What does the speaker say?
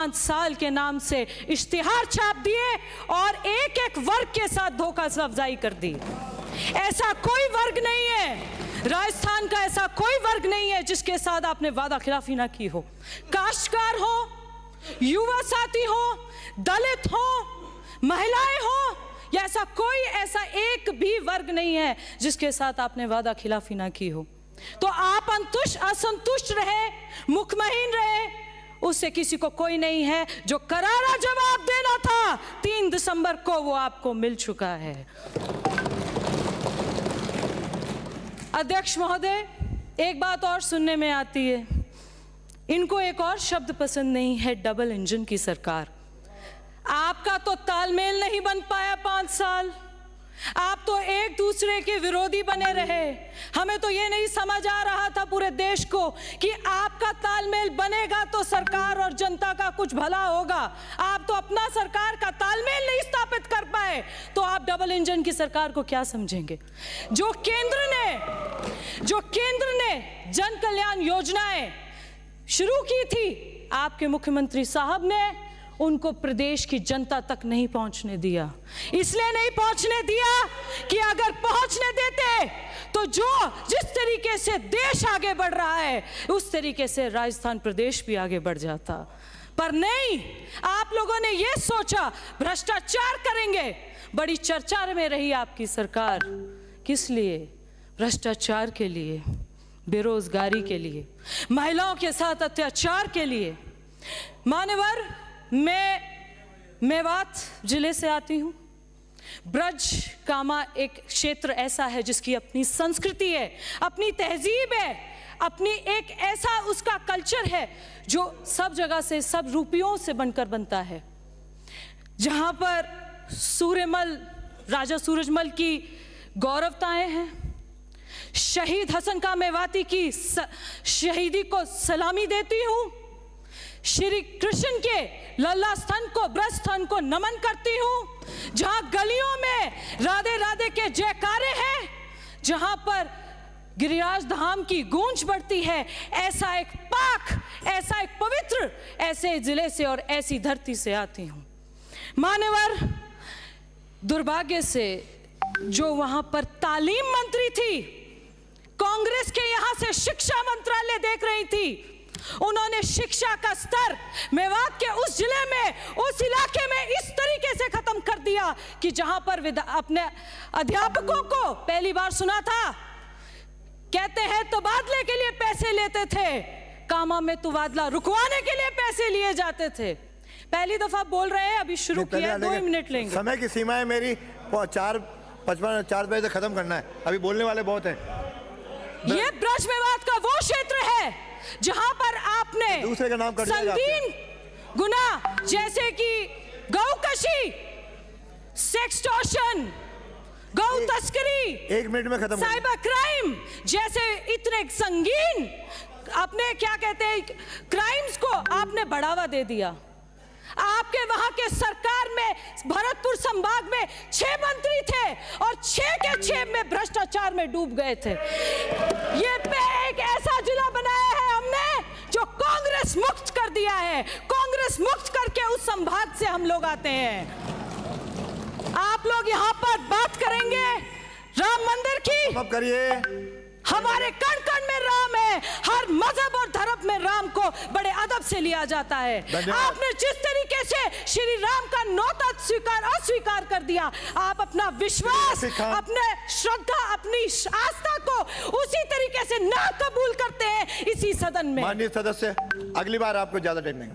5 साल के नाम से इश्तिहार छाप दिए और एक एक वर्ग के साथ धोखा अफजाई कर दी। ऐसा कोई वर्ग नहीं है, राजस्थान का ऐसा कोई वर्ग नहीं है जिसके साथ आपने वादा खिलाफी ना की हो। काश्तकार हो, युवा साथी हो, दलित हो, महिलाएं हो, या ऐसा एक भी वर्ग नहीं है जिसके साथ आपने वादा खिलाफी ना की हो। तो आप असंतुष्ट रहे, मुखमहीन रहे, उससे किसी को कोई नहीं है। जो करारा जवाब देना था 3 दिसंबर को वो आपको मिल चुका है। अध्यक्ष महोदय, एक बात और सुनने में आती है, इनको एक और शब्द पसंद नहीं है, डबल इंजन की सरकार। आपका तो तालमेल नहीं बन पाया 5 साल, आप तो एक दूसरे के विरोधी बने रहे। हमें तो ये नहीं समझ आ रहा था पूरे देश को कि आपका तालमेल बनेगा तो सरकार और जनता का कुछ भला होगा। आप तो अपना सरकार का तालमेल नहीं स्थापित कर पाए, तो आप डबल इंजन की सरकार को क्या समझेंगे? जो केंद्र ने जन कल्याण योजनाएं शुरू की थी, आपके मुख्यमंत्री साहब ने उनको प्रदेश की जनता तक नहीं पहुंचने दिया। इसलिए नहीं पहुंचने दिया कि अगर पहुंचने देते तो जिस तरीके से देश आगे बढ़ रहा है उस तरीके से राजस्थान प्रदेश भी आगे बढ़ जाता। पर नहीं, आप लोगों ने यह सोचा भ्रष्टाचार करेंगे। बड़ी चर्चा में रही आपकी सरकार, किस लिए? भ्रष्टाचार के लिए, बेरोजगारी के लिए, महिलाओं के साथ अत्याचार के लिए। मान्यवर, मैं मेवात जिले से आती हूँ। ब्रज कामा एक क्षेत्र ऐसा है जिसकी अपनी संस्कृति है, अपनी तहजीब है, अपनी एक ऐसा उसका कल्चर है जो सब जगह से, सब रूपियों से बनकर बनता है। जहाँ पर राजा सूरजमल की गौरवताएं हैं, शहीद हसन का मेवाती की शहीदी को सलामी देती हूँ, श्री कृष्ण के लल्ला स्तन को, ब्रज स्तन को नमन करती हूँ। जहां गलियों में राधे राधे के जयकारे हैं, जहां पर गिरिराज धाम की गूंज बढ़ती है, ऐसा एक पाक, ऐसा एक पवित्र, ऐसे जिले से और ऐसी धरती से आती हूँ। मान्यवर, दुर्भाग्य से जो वहां पर तालीम मंत्री थी, कांग्रेस के यहां से शिक्षा मंत्रालय देख रही थी, उन्होंने शिक्षा का स्तर मेवात के उस जिले में, उस इलाके में इस तरीके से खत्म कर दिया कि जहां पर अपने अध्यापकों को पहली बार सुना था, कहते हैं तबादले के लिए पैसे लेते थे, कामा में तबादला रुकवाने के लिए पैसे लिए जाते थे। पहली दफा बोल रहे हैं, अभी शुरू किया, 2 मिनट लेंगे। समय की सीमा है मेरी, 4:55 बजे तक खत्म करना है, अभी बोलने वाले बहुत हैं। ये ब्रज मेवात का वो क्षेत्र है जहां पर आपने दूसरे का नाम संगीन गुना जैसे कि गौकशी, सेक्सटॉर्शन, गौ तस्करी, 1 मिनट में खत्म, साइबर क्राइम जैसे इतने संगीन, अपने क्या कहते हैं, क्राइम्स को आपने बढ़ावा दे दिया। आपके वहां के सरकार में भरतपुर संभाग में 6 मंत्री थे और 6 के 6 में भ्रष्टाचार में डूब गए थे। ये एक ऐसा जिला बनाया है हमने जो कांग्रेस मुक्त कर दिया है। कांग्रेस मुक्त करके उस संभाग से हम लोग आते हैं। आप लोग यहां पर बात करेंगे राम मंदिर की, अब करिए। हमारे कण कण में राम है, हर मजहब और धर्म में राम को बड़े अदब से लिया जाता है। आपने जिस तरीके से श्री राम का नौता अस्वीकार कर दिया, आप अपना विश्वास, अपने श्रद्धा, अपनी आस्था को उसी तरीके से ना कबूल करते हैं इसी सदन में। माननीय सदस्य, अगली बार आपको ज्यादा टाइम नहीं।